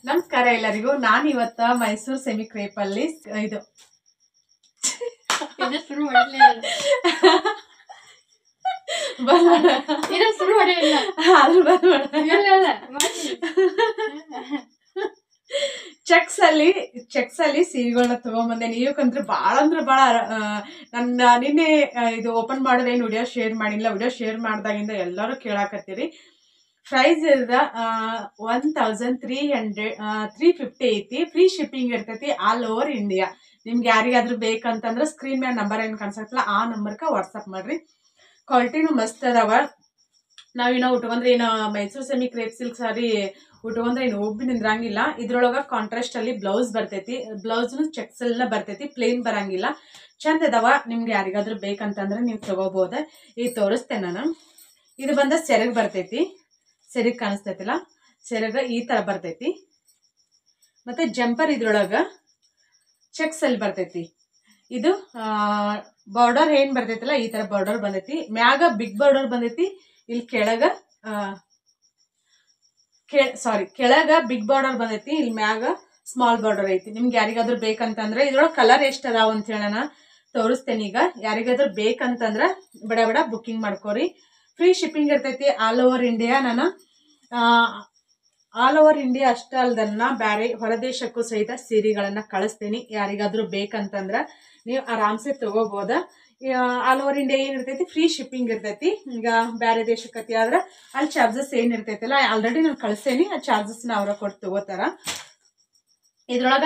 ನಮಸ್ಕಾರ ಎಲ್ಲರಿಗೂ. ನಾನು ಇವತ್ತ ಮೈಸೂರು ಸೆಮಿ ಕ್ರೇಪ್ ಅಲ್ಲಿ ಇದು ಶುರು ಮಾಡಲಿಲ್ಲ ಶುರು ಮಾಡಿಲ್ಲ ಚೆಕ್ಸ್ ಅಲ್ಲಿ ಸೀರೆಗಳನ್ನ ತಗೊಂಡ್ಬಂದೆ. ನೀವಕ್ಕಂದ್ರೆ ಭಾಳ ಅಂದ್ರೆ ಭಾಳ ನನ್ನ ನಿನ್ನೆ ಇದು ಓಪನ್ ಮಾಡೋದೇನು ವಿಡಿಯೋ ಶೇರ್ ಮಾಡಿಲ್ಲ. ವಿಡಿಯೋ ಶೇರ್ ಮಾಡಿದಾಗಿಂದ ಎಲ್ಲರೂ ಕೇಳಾಕತ್ತೀರಿ. ಪ್ರೈಸ್ ಇರದ 1350 ಐತಿ. ಫ್ರೀ ಶಿಪ್ಪಿಂಗ್ ಇರ್ತೈತಿ ಆಲ್ ಓವರ್ ಇಂಡಿಯಾ. ನಿಮ್ಗೆ ಯಾರಿಗಾದ್ರೂ ಬೇಕಂತಂದ್ರೆ ಸ್ಕ್ರೀನ್ ಮೇಲೆ ನಂಬರ್ ಏನು ಕಾಣಿಸತ್ತಲ್ಲ ಆ ನಂಬರ್ಗೆ ವಾಟ್ಸಪ್ ಮಾಡ್ರಿ. ಕ್ವಾಲಿಟಿನೂ ಮಸ್ತ್ ಅದಾವ. ನಾವೇನೋ ಉಟ್ಕೊಂಡ್ರೆ ಏನು ಮೈಸೂರು ಸೆಮಿ ಕ್ರೇಪ್ ಸಿಲ್ಕ್ ಸಾರಿ ಉಟ್ಕೊಂಡ್ರೆ ಏನು ಒಬ್ಬ ನಿಂದ್ರಂಗಿಲ್ಲ. ಇದ್ರೊಳಗೆ ಕಾಂಟ್ರಾಸ್ಟ್ ಅಲ್ಲಿ ಬ್ಲೌಸ್ ಬರ್ತೈತಿ. ಬ್ಲೌಸ್ನು ಚೆಕ್ಸ್ ಎಲ್ಲ ಬರ್ತೈತಿ, ಪ್ಲೇನ್ ಬರಂಗಿಲ್ಲ. ಚಂದ ಅದಾವ. ನಿಮ್ಗೆ ಯಾರಿಗಾದ್ರೂ ಬೇಕಂತಂದ್ರೆ ನೀವು ತಗೋಬಹುದು. ಈಗ ತೋರಿಸ್ತೇನೆ ನಾನು. ಇದು ಬಂದ ಸೆರಗ್ ಬರ್ತೈತಿ. ಸೆರಗ್ ಕಾಣಿಸ್ತೈತಿಲ್ಲ, ಸೆರಗ ಈ ತರ ಬರ್ತೈತಿ. ಮತ್ತೆ ಜಂಪರ್ ಇದ್ರೊಳಗ ಚೆಕ್ಸ್ ಅಲ್ಲಿ ಬರ್ತೈತಿ. ಇದು ಬಾರ್ಡರ್ ಏನ್ ಬರ್ತೈತಿಲ್ಲ ಈ ತರ ಬಾರ್ಡರ್ ಬಂದೈತಿ. ಮ್ಯಾಗ ಬಿಗ್ ಬಾರ್ಡರ್ ಬಂದೈತಿ. ಇಲ್ಲಿ ಕೆಳಗ ಕೆಳಗ ಬಿಗ್ ಬಾರ್ಡರ್ ಬಂದೈತಿ. ಇಲ್ಲಿ ಮ್ಯಾಗ ಸ್ಮಾಲ್ ಬಾರ್ಡರ್ ಐತಿ. ನಿಮ್ಗೆ ಯಾರಿಗಾದ್ರೂ ಬೇಕಂತಂದ್ರೆ ಇದ್ರೊಳಗೆ ಕಲರ್ ಎಷ್ಟು ಅದಾವ ಅಂತ ಹೇಳೋಣ ತೋರಿಸ್ತೇನೆ. ಈಗ ಯಾರಿಗಾದ್ರೂ ಬೇಕಂತಂದ್ರ ಬಡ ಬಡ ಬುಕ್ಕಿಂಗ್ ಮಾಡ್ಕೋರಿ. ಫ್ರೀ ಶಿಪ್ಪಿಂಗ್ ಇರ್ತೈತಿ ಆಲ್ ಓವರ್ ಇಂಡಿಯಾ. ನಾನು ಆಲ್ ಓವರ್ ಇಂಡಿಯಾ ಅಷ್ಟೇ ಅಲ್ದನ್ನ ಬೇರೆ ಹೊರದೇಶಕ್ಕೂ ಸಹಿತ ಸೀರೆಗಳನ್ನ ಕಳಿಸ್ತೀನಿ. ಯಾರಿಗಾದ್ರೂ ಬೇಕಂತಂದ್ರ ನೀವು ಆರಾಮ್ಸೆ ತಗೋಬೋದ. ಆಲ್ ಓವರ್ ಇಂಡಿಯಾ ಏನಿರ್ತೈತಿ ಫ್ರೀ ಶಿಪ್ಪಿಂಗ್ ಇರ್ತೈತಿ. ಈಗ ಬೇರೆ ದೇಶಕ್ಕತಿ ಆದ್ರೆ ಅಲ್ಲಿ ಚಾರ್ಜಸ್ ಏನಿರ್ತೈತಿಲ್ಲ ಆಲ್ರೆಡಿ ನಾನು ಕಳಿಸೇನಿ. ಆ ಚಾರ್ಜಸ್ನ ಅವ್ರ ಕೊಟ್ಟು ತಗೋತಾರ. ಇದ್ರೊಳಗ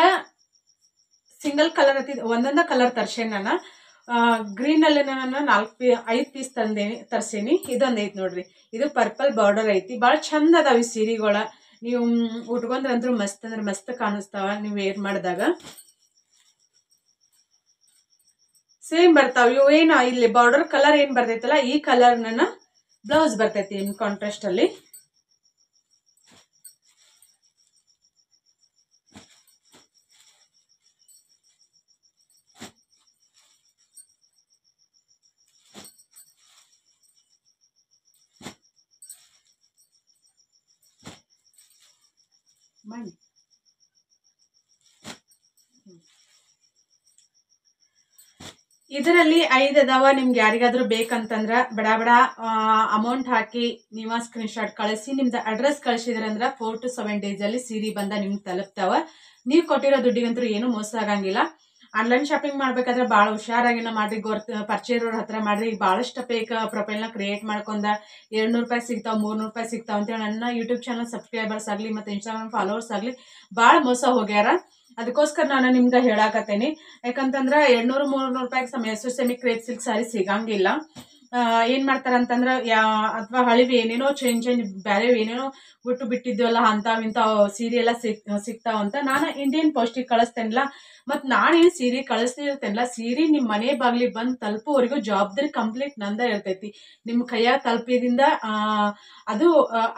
ಸಿಂಗಲ್ ಕಲರ್ ಐತಿ. ಒಂದೊಂದ ಕಲರ್ ತರ್ಸೇನಿ ನಾನು. ಗ್ರೀನ್ ಅಲ್ಲಿ ನಾನು 5 ಪೀಸ್ ತರ್ಸೇನಿ. ಇದೊಂದು ಐತಿ ನೋಡ್ರಿ. ಇದು ಪರ್ಪಲ್ ಬಾರ್ಡರ್ ಐತಿ. ಭಾಳ ಚಂದ ಅದಾವ ಈ ಸೀರೆಗಳ. ನೀವು ಉಟ್ಕೊಂಡ್ರಂದ್ರೂ ಮಸ್ತ್ ಅಂದ್ರೆ ಮಸ್ತ್ ಕಾಣಿಸ್ತಾವ. ನೀವು ವೇರ್ ಮಾಡಿದಾಗ ಸೇಮ್ ಬರ್ತಾವ. ಇವು ಏನು ಇಲ್ಲಿ ಬಾರ್ಡರ್ ಕಲರ್ ಏನ್ ಬರ್ತೈತಲ್ಲ ಈ ಕಲರ್ ನನ್ನ ಬ್ಲೌಸ್ ಬರ್ತೈತಿ ಕಾಂಟ್ರಾಸ್ಟ್ ಅಲ್ಲಿ. ಮಾಡಿ ಇದರಲ್ಲಿ 5 ಅದಾವ. ನಿಮ್ಗೆ ಯಾರಿಗಾದ್ರೂ ಬೇಕಂತಂದ್ರ ಬಡ ಬಡ ಅಮೌಂಟ್ ಹಾಕಿ ನೀವ ಸ್ಕ್ರೀನ್ ಶಾಟ್ ಕಳಿಸಿ ನಿಮ್ದು ಅಡ್ರೆಸ್ ಕಳಿಸಿದ್ರಂದ್ರ 4 to 7 days ಅಲ್ಲಿ ಸೀರೆ ಬಂದ ನಿಮ್ಗೆ ತಲುಪ್ತಾವ. ನೀವು ಕೊಟ್ಟಿರೋ ದುಡ್ಡಿಗಂತೂ ಏನು ಮೋಸ ಆಗಂಗಿಲ್ಲ. ಆನ್ಲೈನ್ ಶಾಪಿಂಗ್ ಮಾಡ್ಬೇಕಾದ್ರೆ ಭಾಳ ಹುಷಾರಾಗಿನ ಮಾಡ್ರಿ. ಪರಿಚಯ ಇರೋರ ಹತ್ರ ಮಾಡ್ರಿ. ಈಗ ಭಾಳಷ್ಟು ಫೇಕ್ ಪ್ರೊಫೈಲ್ನ ಕ್ರಿಯೇಟ್ ಮಾಡ್ಕೊಂಡ 200 ರೂಪಾಯಿ ಸಿಗ್ತಾವ 300 ರೂಪಾಯಿ ಸಿಗ್ತಾವ ಅಂತೇಳಿ ನನ್ನ ಯೂಟ್ಯೂಬ್ ಚಾನಲ್ ಸಬ್ಸ್ಕ್ರೈಬರ್ಸ್ ಆಗಲಿ ಮತ್ತು ಇನ್ಸ್ಟಾಗ್ರಾಮ್ ಫಾಲೋವರ್ಸ್ ಆಗಲಿ ಭಾಳ ಮೋಸ ಹೋಗ್ಯಾರ. ಅದಕ್ಕೋಸ್ಕರ ನಾನು ನಿಮ್ಗೆ ಹೇಳಾಕತ್ತೇನಿ. ಯಾಕಂತಂದ್ರೆ 200-300 ರೂಪಾಯಿಗೆ ಮೈಸೂರು ಸೆಮಿ ಕ್ರೇಪ್ ಸಿಲ್ಕ್ ಸಾರಿ ಸಿಗಂಗಿಲ್ಲ. ಏನ್ ಮಾಡ್ತಾರ ಅಂತಂದ್ರ ಅಥವಾ ಹಳಿವಿ ಏನೇನೋ ಚೇಂಜ್ ಬೇರೆ ಏನೇನೋ ಬಿಟ್ಟು ಬಿಟ್ಟಿದ್ವಲ್ಲ ಇಂಥವ್ ಸೀರೆ ಎಲ್ಲ ಸಿಗ್ತಾವಂತ ನಾನು ಇಂಡಿಯನ್ ಪೋಸ್ಟಿಗೆ ಕಳಿಸ್ತೇನಿಲ್ಲ. ಮತ್ ನಾನೇನ್ ಸೀರೆ ಕಳಿಸ್ತಿರ್ತೇನಿಲ್ಲ. ಸೀರೆ ನಿಮ್ ಮನೆ ಬಾಗ್ಲಿ ಬಂದ್ ತಲುಪುವವರೆಗೂ ಜವಾಬ್ದಾರಿ ಕಂಪ್ಲೀಟ್ ನಂದ ಇರ್ತೈತಿ. ನಿಮ್ ಕೈಯಾಗ ತಲುಪಿದಿಂದ ಅದು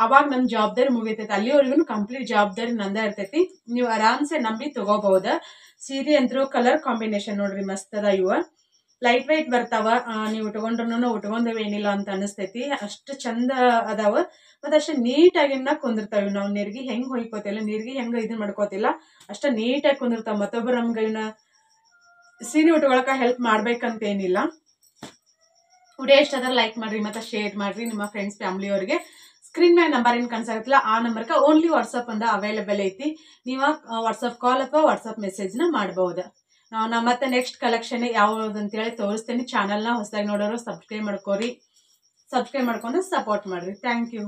ಅವಾಗ ನನ್ ಜವಾಬ್ದಾರಿ ಮುಗಿತೈತಿ. ಅಲ್ಲಿವರೆಗೂ ಕಂಪ್ಲೀಟ್ ಜವಾಬ್ದಾರಿ ನಂದ ಇರ್ತೈತಿ. ನೀವು ಆರಾಮ್ಸೆ ನಂಬಿ ತಗೋಬಹುದ. ಸೀರೆ ಅಂತರೂ ಕಲರ್ ಕಾಂಬಿನೇಷನ್ ನೋಡ್ರಿ ಮಸ್ತ್ ಅದ. ಇವ ಲೈಟ್ ವೈಟ್ ಬರ್ತಾವ. ನೀವು ಉಟ್ಕೊಂಡ್ರು ಉಟ್ಕೊಂಡವೇನಿಲ್ಲ ಅಂತ ಅನಿಸ್ತೈತಿ. ಅಷ್ಟು ಚಂದ ಅದಾವ. ಮತ್ತೆ ಅಷ್ಟು ನೀಟಾಗಿ ಕುಂದಿರ್ತಾವ. ನಾವು ನೀರ್ಗಿ ಹೆಂಗ್ ಹೊಯ್ಕೋತಿಲ್ಲ, ನೀರ್ಗಿ ಹೆಂಗ ಇದನ್ ಮಾಡ್ಕೋತಿಲ್ಲ ಅಷ್ಟ ನೀಟಾಗಿ ಕುಂದಿರ್ತಾವ. ಮತ್ತೊಬ್ಬರು ನಮ್ಗೆ ಇವನ್ನ ಸೀರೆ ಉಟ್ಕೊಳಕ ಹೆಲ್ಪ್ ಮಾಡ್ಬೇಕಂತ ಏನಿಲ್ಲ. ವಿಡಿಯೋ ಇಷ್ಟ ಆದ್ರೆ ಲೈಕ್ ಮಾಡ್ರಿ ಮತ್ತೆ ಶೇರ್ ಮಾಡ್ರಿ ನಿಮ್ಮ ಫ್ರೆಂಡ್ಸ್ ಫ್ಯಾಮಿಲಿ ಅವ್ರಿಗೆ. ಸ್ಕ್ರೀನ್ ಮೇಲೆ ನಂಬರ್ ಏನು ಕಾಣಿಸಾಗತ್ತಲ್ಲ ಆ ನಂಬರ್ಗೆ ಓನ್ಲಿ ವಾಟ್ಸಪ್ ಅಂದ ಅವೈಲೇಬಲ್ ಐತಿ. ನೀವು ವಾಟ್ಸಪ್ ಕಾಲ್ ಅಥವಾ ವಾಟ್ಸಪ್ ಮೆಸೇಜ್ನ ಮಾಡಬಹುದು. ನಾ ಮತ್ತೆ ನೆಕ್ಸ್ಟ್ ಕಲೆಕ್ಷನ್ ಯಾವ್ದು ಅಂತೇಳಿ ತೋರಿಸ್ತೇನೆ. ಚಾನಲ್ನ ಹೊಸದಾಗಿ ನೋಡೋರು ಸಬ್ಸ್ಕ್ರೈಬ್ ಮಾಡ್ಕೋರಿ. ಸಬ್ಸ್ಕ್ರೈಬ್ ಮಾಡ್ಕೊಂಡು ಸಪೋರ್ಟ್ ಮಾಡ್ರಿ. Thank you.